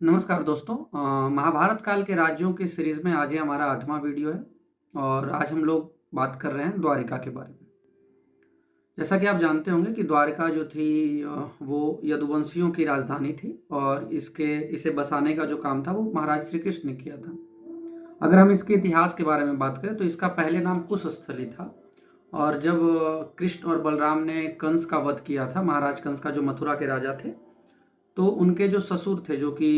नमस्कार दोस्तों। महाभारत काल के राज्यों की सीरीज में आज ये हमारा 8वां वीडियो है और आज हम लोग बात कर रहे हैं द्वारिका के बारे में। जैसा कि आप जानते होंगे कि द्वारिका जो थी वो यदुवंशियों की राजधानी थी और इसे बसाने का जो काम था वो महाराज श्री कृष्ण ने किया था। अगर हम इसके इतिहास के बारे में बात करें तो इसका पहले नाम कुशस्थली था। और जब कृष्ण और बलराम ने कंस का वध किया था, महाराज कंस का जो मथुरा के राजा थे, तो उनके जो ससुर थे जो कि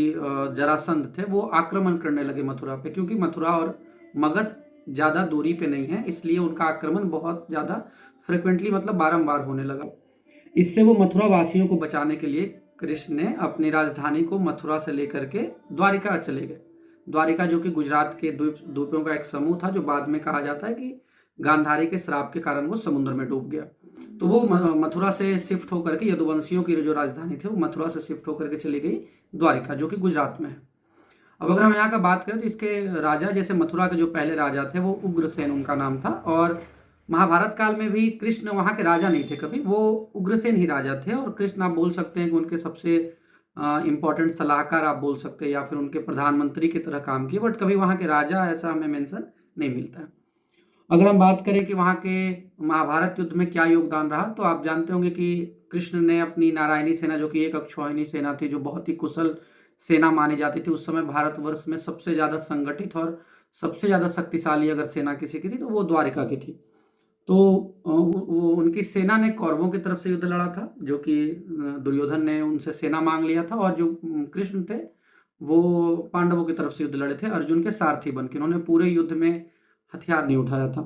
जरासंध थे, वो आक्रमण करने लगे मथुरा पे, क्योंकि मथुरा और मगध ज़्यादा दूरी पे नहीं है, इसलिए उनका आक्रमण बहुत ज़्यादा फ्रिक्वेंटली मतलब बारंबार होने लगा। इससे वो मथुरा वासियों को बचाने के लिए कृष्ण ने अपनी राजधानी को मथुरा से लेकर के द्वारिका चले गए। द्वारिका जो कि गुजरात के द्वीपों का एक समूह था, जो बाद में कहा जाता है कि गांधारी के श्राप के कारण वो समुद्र में डूब गया। तो वो मथुरा से शिफ्ट होकर के, यदुवंशियों की जो राजधानी थी वो मथुरा से शिफ्ट होकर के चली गई द्वारिका, जो कि गुजरात में है। अब अगर हम यहाँ का बात करें तो इसके राजा, जैसे मथुरा के जो पहले राजा थे वो उग्रसेन उनका नाम था, और महाभारत काल में भी कृष्ण वहाँ के राजा नहीं थे कभी, वो उग्रसेन ही राजा थे। और कृष्ण आप बोल सकते हैं कि उनके सबसे इम्पोर्टेंट सलाहकार आप बोल सकते हैं, या फिर उनके प्रधानमंत्री की तरह काम किए, बट कभी वहाँ के राजा ऐसा हमें मेंशन नहीं मिलता है। अगर हम बात करें कि वहाँ के महाभारत युद्ध में क्या योगदान रहा, तो आप जानते होंगे कि कृष्ण ने अपनी नारायणी सेना, जो कि एक अक्षौहिणी सेना थी, जो बहुत ही कुशल सेना मानी जाती थी उस समय, भारतवर्ष में सबसे ज़्यादा संगठित और सबसे ज़्यादा शक्तिशाली अगर सेना किसी की थी तो वो द्वारिका की थी। तो वो उनकी सेना ने कौरवों की तरफ से युद्ध लड़ा था, जो कि दुर्योधन ने उनसे सेना मांग लिया था, और जो कृष्ण थे वो पांडवों की तरफ से युद्ध लड़े थे अर्जुन के सारथी बन के। उन्होंने पूरे युद्ध में हथियार नहीं उठाया था।